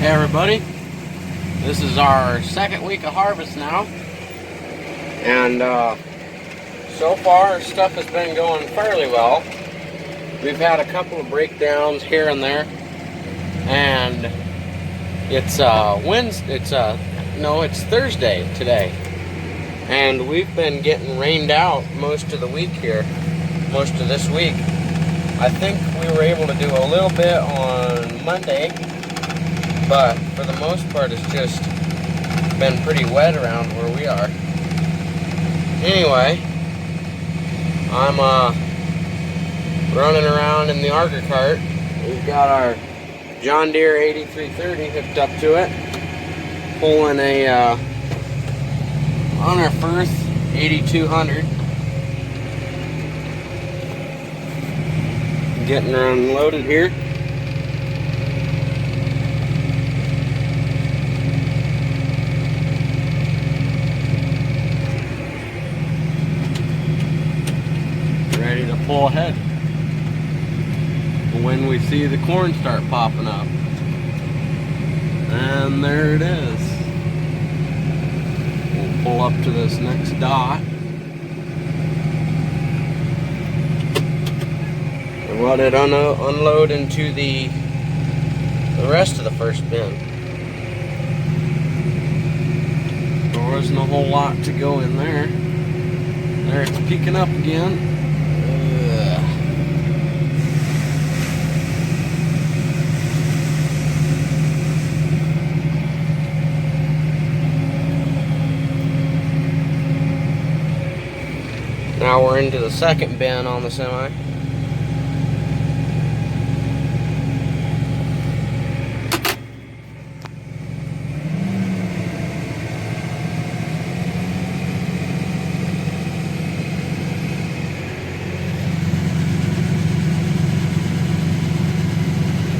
Hey everybody, this is our second week of harvest now, and so far stuff has been going fairly well. We've had a couple of breakdowns here and there, and it's Thursday today, and we've been getting rained out most of the week here, most of this week. I think we were able to do a little bit on Monday, but for the most part it's just been pretty wet around where we are. Anyway, I'm running around in the auger cart. We've got our John Deere 8330 hooked up to it, pulling a on our Firth 8200. Getting her unloaded here. Ready to pull ahead when we see the corn start popping up. And there it is. We'll pull up to this next dot. And let it unload into the rest of the first bin. There wasn't a whole lot to go in there. There it's peeking up again. Now we're into the second bin on the semi.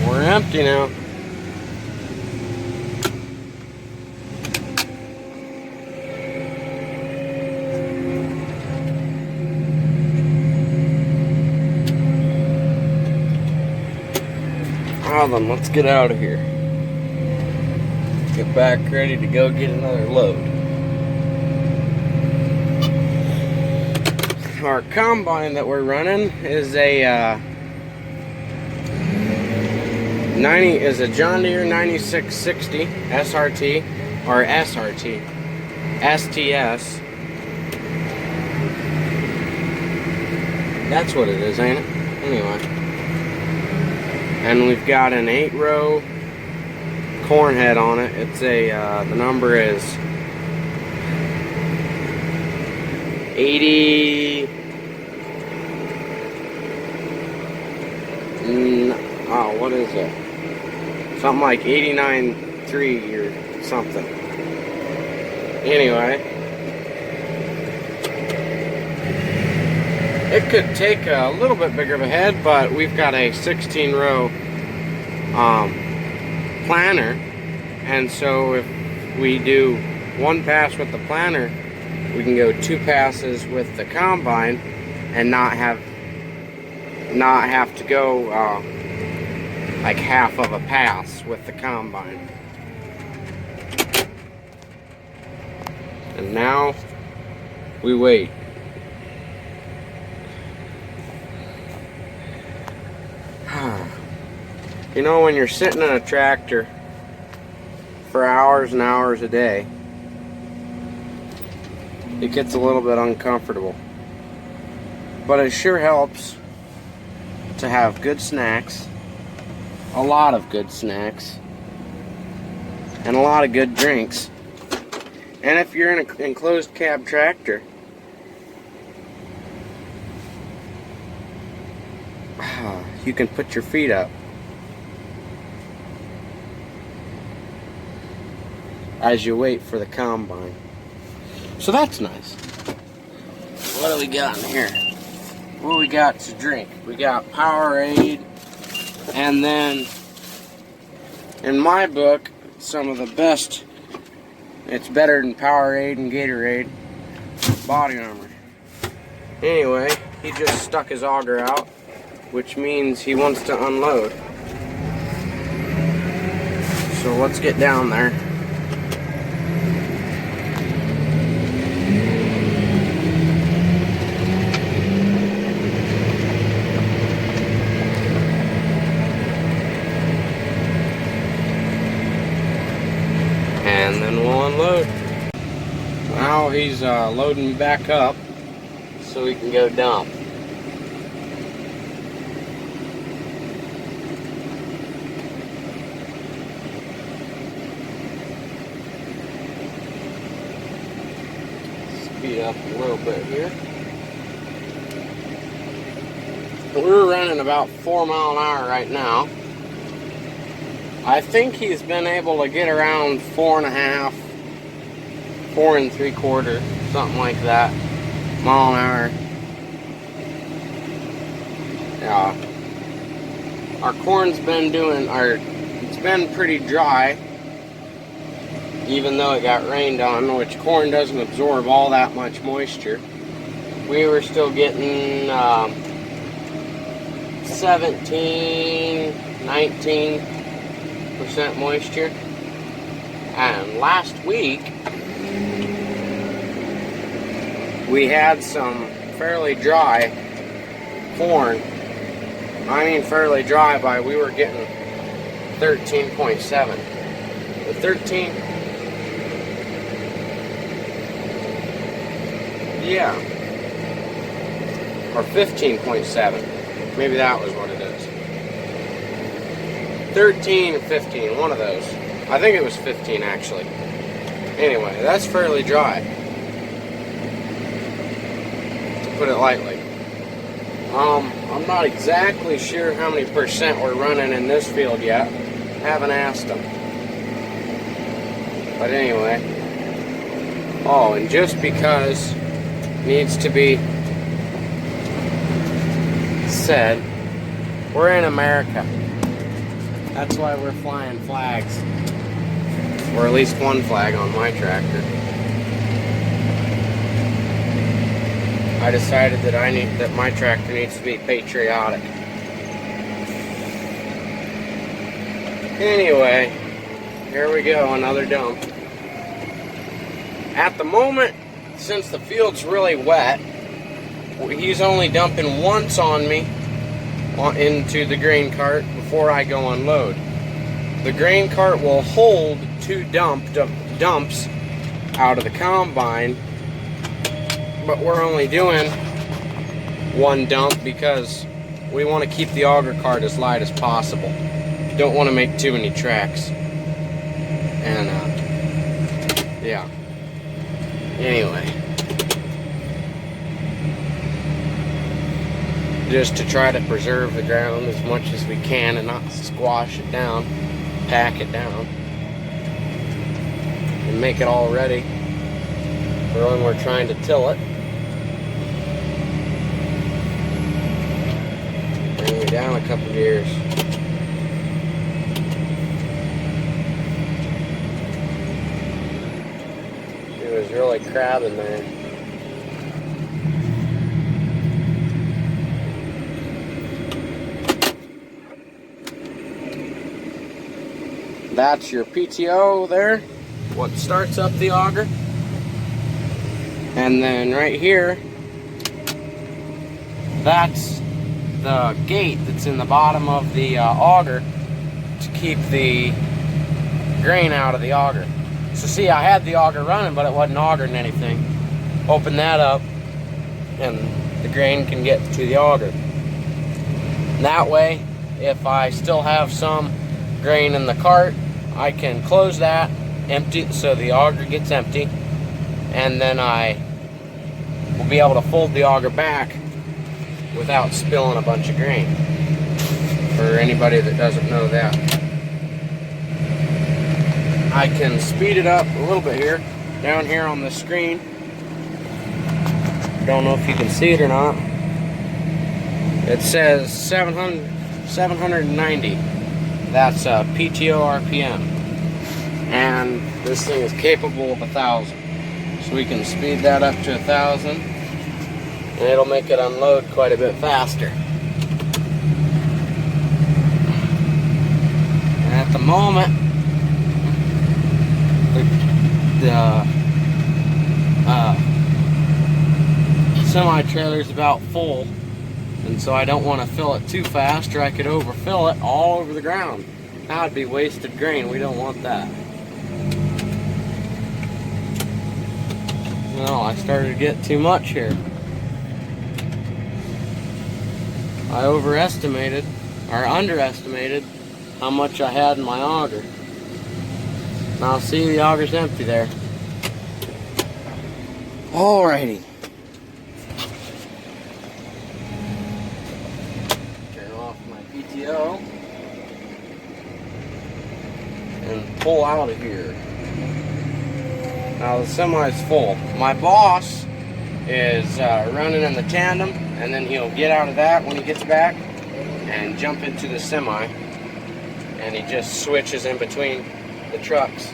We're empty now. Well then, let's get out of here. Get back ready to go get another load. Our combine that we're running is a John Deere 9660 SRT or SRT STS. That's what it is, ain't it? Anyway. And we've got an 8-row corn head on it. It's the number is 80. Oh, what is it? Something like 89.3 or something. Anyway, it could take a little bit bigger of a head, but we've got a 16-row planter, and so if we do one pass with the planter, we can go 2 passes with the combine and not have to go like half of a pass with the combine. And now we wait. You know, when you're sitting in a tractor for hours and hours a day, it gets a little bit uncomfortable. But it sure helps to have good snacks, a lot of good snacks, and a lot of good drinks. And if you're in an enclosed cab tractor, you can put your feet up as you wait for the combine. So that's nice. What do we got in here? What do we got to drink? We got Powerade, and then in my book, some of the best, it's better than Powerade and Gatorade, Body Armor. Anyway, he just stuck his auger out, which means he wants to unload. So let's get down there. And then we'll unload. Now he's loading back up so we can go dump. Speed up a little bit here. We're running about 4 miles an hour right now. I think he's been able to get around 4.5, 4 3/4, something like that, mile an hour. Yeah. Our corn's been it's been pretty dry, even though it got rained on, which corn doesn't absorb all that much moisture. We were still getting 17, 19% moisture. And last week, we had some fairly dry corn. I mean fairly dry by we were getting 13.7. The 13, yeah, or 15.7. Maybe that was what it is. 13 or 15, one of those. I think it was 15 actually. Anyway, that's fairly dry, to put it lightly. I'm not exactly sure how many percent we're running in this field yet. Haven't asked them. But anyway. Oh, and just because needs to be said, we're in America. That's why we're flying flags. Or at least one flag on my tractor. I decided that my tractor needs to be patriotic. Anyway, here we go, another dump. At the moment, since the field's really wet, he's only dumping once on me into the grain cart before I go unload. The grain cart will hold 2 dumps out of the combine, but we're only doing 1 dump because we want to keep the auger cart as light as possible. Don't want to make too many tracks. And yeah. Anyway, just to try to preserve the ground as much as we can and not squash it down, pack it down, and make it all ready for when we're trying to till it. Bring me down a couple gears. It was really crabbing there. That's your PTO there, what starts up the auger. And then right here, that's the gate that's in the bottom of the auger to keep the grain out of the auger. So see, I had the auger running, but it wasn't augering anything. Open that up, and the grain can get to the auger. And that way, if I still have some grain in the cart, I can close that, empty, so the auger gets empty, and then I will be able to fold the auger back without spilling a bunch of grain. For anybody that doesn't know that, I can speed it up a little bit here, down here on the screen. Don't know if you can see it or not. It says 790. That's a PTO RPM. And this thing is capable of 1,000. So we can speed that up to 1,000. And it'll make it unload quite a bit faster. And at the moment, the semi-trailer's about full, and so I don't want to fill it too fast, or I could overfill it all over the ground. That would be wasted grain. We don't want that. No, I started to get too much here. I overestimated or underestimated how much I had in my auger. Now see, the auger's empty there. Alrighty. Turn off my PTO and pull out of here. Now the semi's full. My boss is running in the tandem, and then he'll get out of that when he gets back and jump into the semi, and he just switches in between the trucks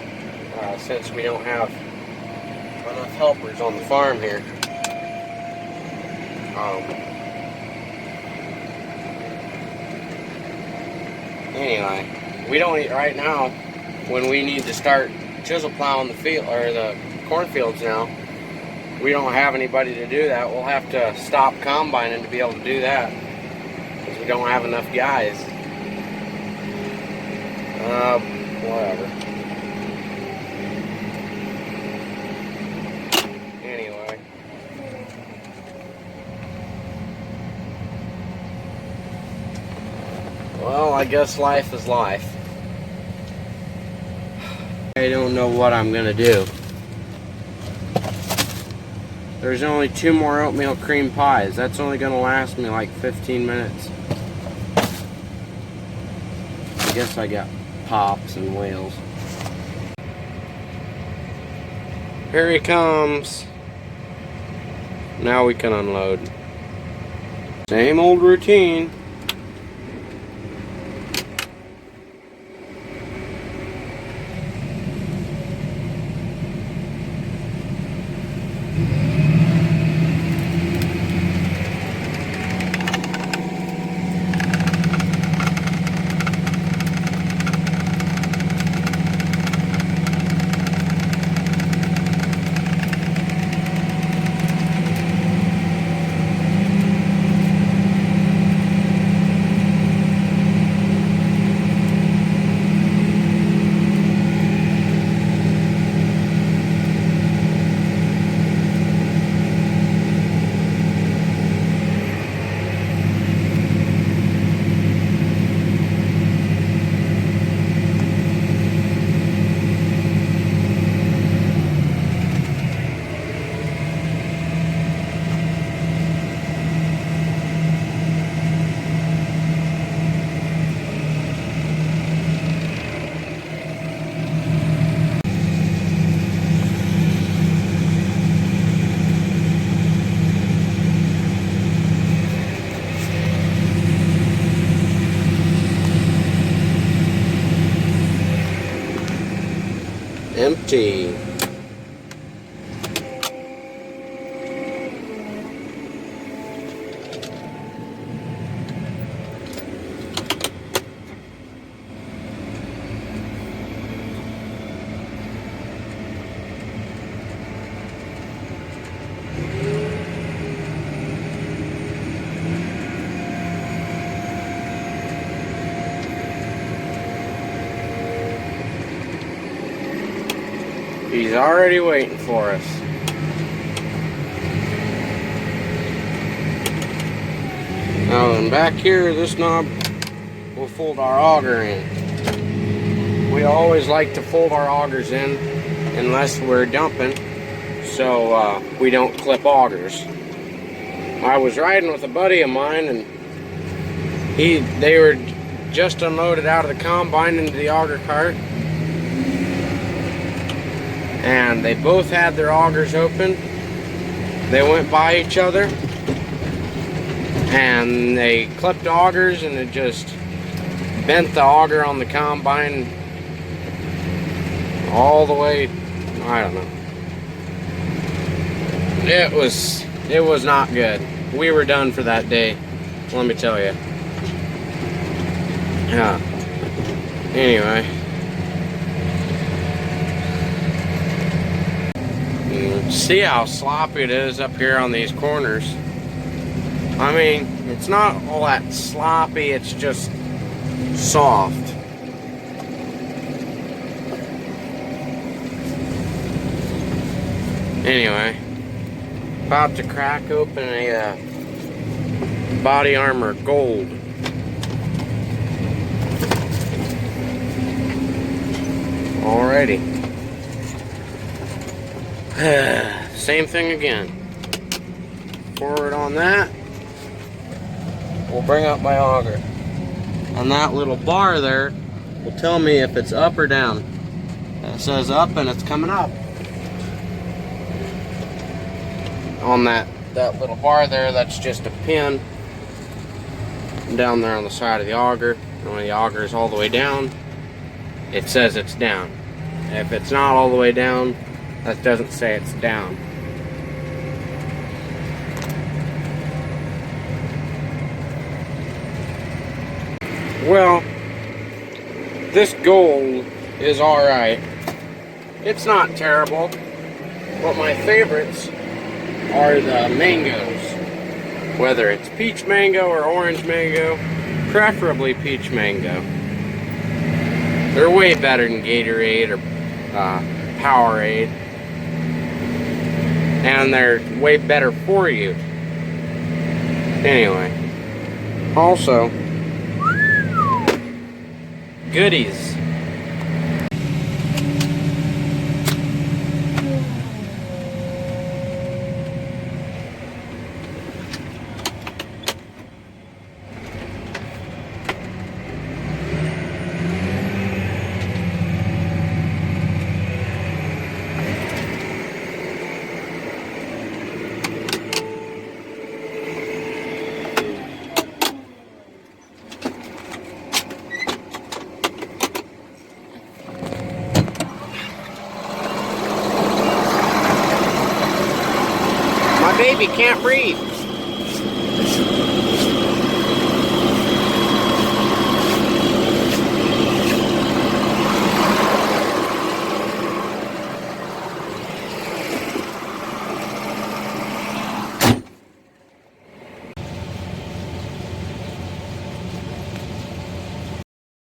since we don't have enough helpers on the farm here. Anyway, we don't eat right now when we need to start chisel plowing the field or the cornfields now. We don't have anybody to do that. We'll have to stop combining to be able to do that because we don't have enough guys. Whatever. Anyway. Well, I guess life is life. I don't know what I'm gonna do. There's only 2 more oatmeal cream pies. That's only gonna last me like 15 minutes. I guess I got Pops and Whales. Here he comes. Now we can unload. Same old routine. Empty. He's already waiting for us. Now then, back here, this knob will fold our auger in. We always like to fold our augers in unless we're dumping, so we don't clip augers. I was riding with a buddy of mine, and they were just unloaded out of the combine into the auger cart. And they both had their augers open. They went by each other and they clipped augers, and it just bent the auger on the combine all the way. I don't know. It was not good. We were done for that day, let me tell you. Yeah. Anyway. See how sloppy it is up here on these corners. I mean, it's not all that sloppy, it's just soft. Anyway, about to crack open a Body Armor Gold. Alrighty. Same thing again. Forward on that. We'll bring up my auger. And that little bar there will tell me if it's up or down. It says up and it's coming up. On that little bar there, that's just a pin down there on the side of the auger. And when the auger is all the way down, it says it's down. If it's not all the way down, that doesn't say it's down. Well, this gold is alright. It's not terrible. But my favorites are the mangoes. Whether it's peach mango or orange mango, preferably peach mango. They're way better than Gatorade or Powerade. And they're way better for you. Anyway. Also, goodies. Baby can't breathe.